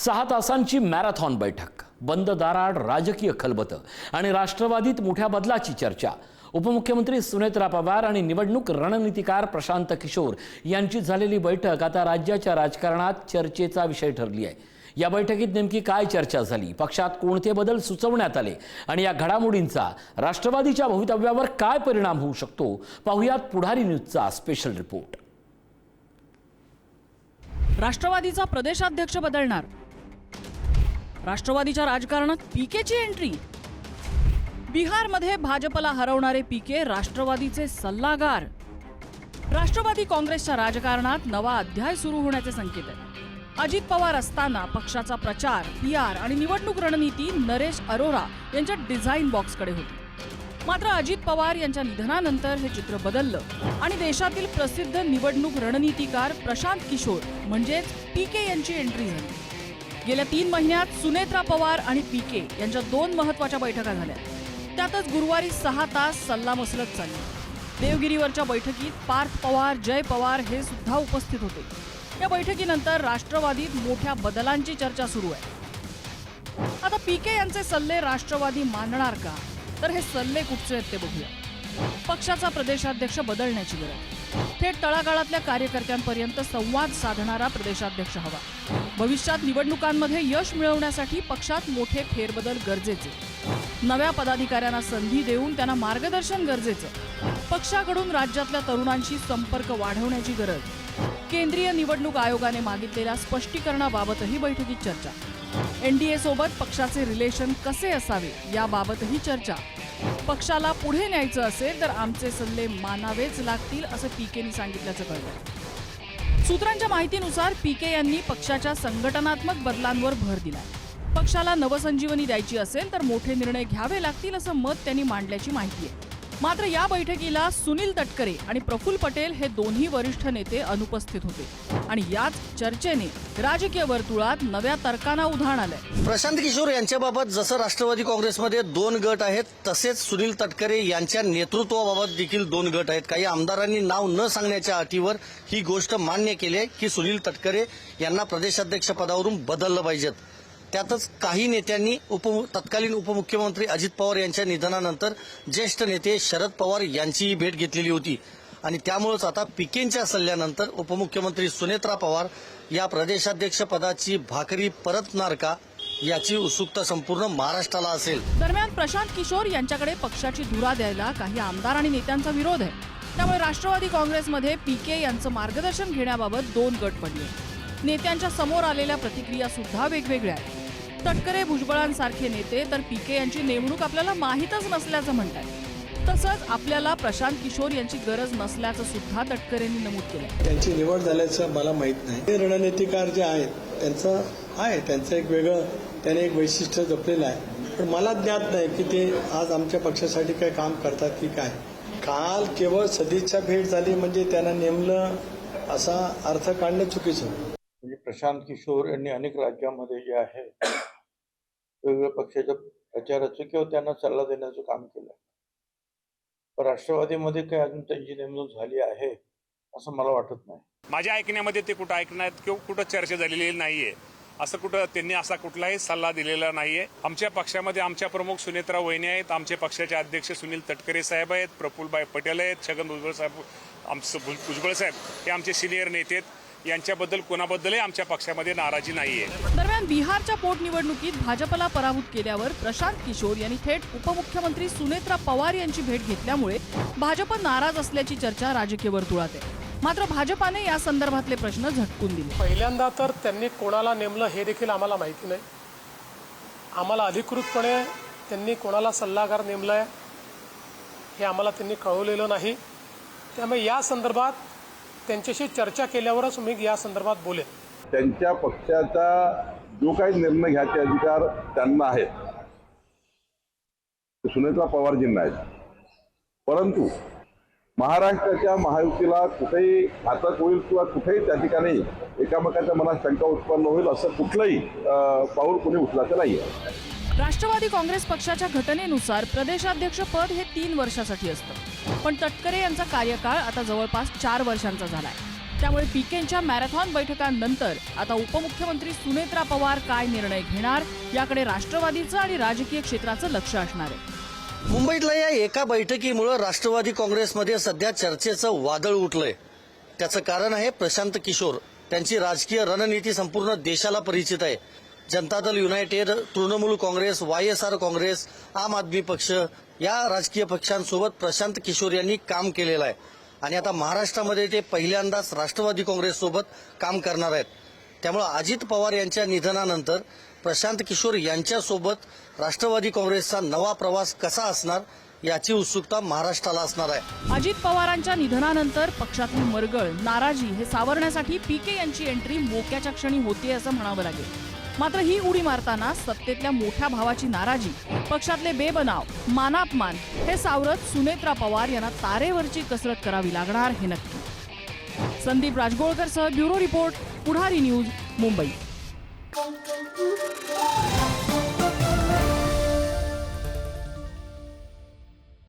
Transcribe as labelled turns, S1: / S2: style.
S1: 6 तासांची मॅरेथॉन बैठक, बंद दाराआड राजकीय खलबतं आणि राष्ट्रवादीत मोठ्या बदलाची चर्चा। उपमुख्यमंत्री सुनेत्रा पवार आणि निवडणूक रणनीतिकार प्रशांत किशोर यांची झालेली बैठक आता राज्याच्या राजकारणात चर्चेचा विषय ठरली आहे। या बैठकीत नेमकी काय चर्चा झाली, पक्षात कोणते बदल सुचवण्यात आले आणि या घडामोडींचा राष्ट्रवादीच्या भवितव्यावर काय परिणाम होऊ शकतो, पाहुयात पुढारी न्यूजचा स्पेशल रिपोर्ट।
S2: राष्ट्रवादीचा प्रदेशाध्यक्ष बदलणार, राष्ट्रवादीच्या राजकारणात पीकेची एंट्री, बिहारमध्ये भाजपला हरवणारे पीके राष्ट्रवादीचे सल्लागार, राष्ट्रवादी काँग्रेसच्या राजकारणात नवा अध्याय सुरू होण्याचे संकेत आहेत। अजित पवार असताना पक्षाचा प्रचार, पीआर आणि निवडणूक रणनीती नरेश अरोरा यांच्या डिझाईन बॉक्सकडे होती। मात्र अजित पवार यांच्या निधनानंतर हे चित्र बदललं आणि देशातील प्रसिद्ध निवडणूक रणनीतिकार प्रशांत किशोर म्हणजेच पीके यांची एंट्री झाली। गेल्या 3 महिन्यात सुनेत्रा पवार आणि पीके यांच्या 2 महत्त्वाच्या बैठका झाल्या। त्यातच गुरुवारी 6 तास सल्लामसलत चालली। देवगिरीवरच्या बैठकीत पार्थ पवार, जय पवार हे सुद्धा उपस्थित होते। या बैठकीनंतर राष्ट्रवादीत मोठ्या बदलांची चर्चा सुरू आहे। आता पीके यांचे सल्ले राष्ट्रवादी मानणार का, तर हे सल्ले कुठचे आहेत ते बघूया। पक्षाचा प्रदेशाध्यक्ष बदलण्याची गरज, थेट तळागाळातल्या कार्यकर्त्यांपर्यंत संवाद साधणारा प्रदेशाध्यक्ष हवा। भविष्यात निवडणुकांमध्ये यश मिळवण्यासाठी पक्षात मोठे फेरबदल गरजेचे, नव्या पदाधिकाऱ्यांना संधी देऊन त्यांना मार्गदर्शन गरजेचं, पक्षाकडून राज्यातल्या तरुणांशी संपर्क वाढवण्याची गरज, केंद्रीय निवडणूक आयोगाने मागितलेल्या स्पष्टीकरणाबाबतही बैठकीत चर्चा, एनडीए सोबत पक्षाचे रिलेशन कसे असावे याबाबतही चर्चा। पक्षाला पुढे न्यायचं असेल तर आमचे सल्ले मानावेच लागतील असं पीकेंनी सांगितल्याचं कळलं। सूत्रांच्या माहितीनुसार पीके यांनी पक्षाच्या संघटनात्मक बदलांवर भर दिलाय। पक्षाला नवसंजीवनी द्यायची असेल तर मोठे निर्णय घ्यावे लागतील असं मत त्यांनी मांडल्याची माहिती आहे। मात्र या बैठकीला सुनील तटकरे आणि प्रफुल्ल पटेल हे दोन्ही वरिष्ठ नेते अनुपस्थित होते आणि याच चर्चेने राजकीय वर्तुळात नव्या तर्कांना उधाण आलंय।
S3: प्रशांत किशोर यांच्याबाबत जसं राष्ट्रवादी काँग्रेसमध्ये 2 गट आहेत, तसेच सुनील तटकरे यांच्या नेतृत्वाबाबत देखील 2 गट आहेत। काही आमदारांनी नाव न सांगण्याच्या अटीवर ही गोष्ट मान्य केली आहे की सुनील तटकरे यांना प्रदेशाध्यक्ष पदावरून बदललं पाहिजेत। त्यातच काही नेत्यांनी तत्कालीन उपमुख्यमंत्री अजित पवार यांच्या निधनानंतर ज्येष्ठ नेते शरद पवार यांचीही भेट घेतलेली होती आणि त्यामुळेच आता पीकेंच्या सल्ल्यानंतर उपमुख्यमंत्री सुनेत्रा पवार या प्रदेशाध्यक्ष पदाची भाकरी परतणार का याची उत्सुकता संपूर्ण महाराष्ट्राला असेल।
S2: दरम्यान प्रशांत किशोर यांच्याकडे पक्षाची धुरा द्यायला काही आमदार आणि नेत्यांचा विरोध आहे। त्यामुळे राष्ट्रवादी काँग्रेसमध्ये पीके यांचं मार्गदर्शन घेण्याबाबत 2 गट पडले। नेत्यांच्या समोर आलेल्या प्रतिक्रिया सुद्धा वेगवेगळ्या आहेत। तटकरे, भुजबळांसारखे नेते तर पीके यांची नेमणूक आपल्याला माहीतच नसल्याचं म्हणतात। तसंच आपल्याला प्रशांत किशोर यांची गरज नसल्याचं सुद्धा तटकरेंनी नमूद केलंय।
S4: त्यांची निवड झाल्याचं मला माहीत नाही। ते रणनीतिकार जे आहेत त्यांचं एक वेगळं त्याने एक वैशिष्ट्य जपलेलं आहे, पण मला ज्ञात नाही की ते आज आमच्या पक्षासाठी काय काम करतात की काय। काल केवळ सदिच्छा भेट झाली म्हणजे त्यांना नेमलं असा अर्थ काढणं चुकीचं।
S5: म्हणजे प्रशांत किशोर यांनी अनेक राज्यांमध्ये जे आहे वेगवेगळ्या पक्षाच्या प्रचाराचं किंवा त्यांना सल्ला देण्याचं काम केलं। पण राष्ट्रवादीमध्ये काही अजून त्यांची नेमणूक झाली आहे असं मला वाटत नाही।
S6: माझ्या ऐकण्यामध्ये ते कुठं ऐकण्यात किंवा कुठं चर्चा झालेली नाहीये, असं कुठं त्यांनी असा कुठलाही सल्ला दिलेला नाहीये। आमच्या पक्षामध्ये आमच्या प्रमुख सुनेत्रा वहिनी आहेत, आमचे पक्षाचे अध्यक्ष सुनील तटकरे साहेब आहेत, प्रफुल्ल पटेल आहेत, छगन भुजबळ साहेब, भुजबळ साहेब हे आमचे सिनियर नेते आहेत। यांच्याबद्दल कोणाबद्दलही आमच्या पक्षामध्ये नाराजी नाहीये।
S2: दरम्यान बिहारच्या पोटनिवडणुकीत भाजपला पराभूत केल्यावर प्रशांत किशोर यांनी थेट उपमुख्यमंत्री सुनेत्रा पवार यांची भेट घेतल्यामुळे भाजप नाराज असल्याची चर्चा राजकीय वर्तुळात आहे। मात्र भाजपाने या संदर्भातले प्रश्न झटकून दिले।
S7: पहिल्यांदा तर त्यांनी कोणाला नेमलं हे देखील आम्हाला माहिती नाही। आम्हाला अधिकृतपणे त्यांनी कोणाला सल्लागार नेमलाय हे आम्हाला त्यांनी कळवलेलं नाही। त्यामुळे या संदर्भात त्यांच्याशी चर्चा केल्यावरच मी या संदर्भात बोलेन।
S8: त्यांच्या पक्षाचा जो काही निर्णय घ्यायचे अधिकार त्यांना आहेत ते सुनेत्रा पवारजींना आहेत, परंतु महाराष्ट्राच्या महायुतीला कुठेही घातक होईल किंवा कुठेही त्या ठिकाणी एकामेकाच्या मनात शंका उत्पन्न होईल असं कुठलंही पाऊल कोणी उचलायचं नाहीये।
S2: राष्ट्रवादी काँग्रेस पक्षाच्या घटनेनुसार प्रदेशाध्यक्ष पद हे 3 वर्षासाठी असतं, पण तटकरे यांचा कार्यकाळ आता जवळपास 4 वर्षांचा झालाय। त्यामुळे पीकेंच्या मॅरेथॉन बैठकांनंतर आता उपमुख्यमंत्री सुनेत्रा पवार काय निर्णय घेणार याकडे राष्ट्रवादीचं आणि राजकीय क्षेत्राचं लक्ष असणार आहे.
S3: मुंबईतल्या या एका बैठकीमुळे राष्ट्रवादी काँग्रेसमध्ये सध्या चर्चेचं वादळ उठलंय. त्याचं कारण आहे प्रशांत किशोर. त्यांची राजकीय रणनीती संपूर्ण देशाला परिचित आहे. जनता दल युनायटेड, तृणमूल काँग्रेस, YSR काँग्रेस, आम आदमी पक्ष या राजकीय पक्षांसोबत प्रशांत किशोर यांनी काम केलेलं आहे आणि आता महाराष्ट्रामध्ये ते पहिल्यांदाच राष्ट्रवादी काँग्रेससोबत काम करणार आहेत. त्यामुळे अजित पवार यांच्या निधनानंतर प्रशांत किशोर यांच्यासोबत राष्ट्रवादी काँग्रेसचा नवा प्रवास कसा असणार याची उत्सुकता महाराष्ट्राला असणार आहे.
S2: अजित पवारांच्या निधनानंतर पक्षातली मरगळ, नाराजी हे सावरण्यासाठी पीके यांची एंट्री मोक्याच्या क्षणी होती असं म्हणावं लागेल. मात्र ही उडी मारताना सत्तेतल्या मोठ्या भावाची नाराजी, पक्षातले बेबनाव, मानापमान हे सावरत सुनेत्रा पवार यांना तारेवरची कसरत करावी लागणार हे नक्की. संदीप राजगोळकरसह ब्युरो रिपोर्ट, पुढारी न्यूज, मुंबई.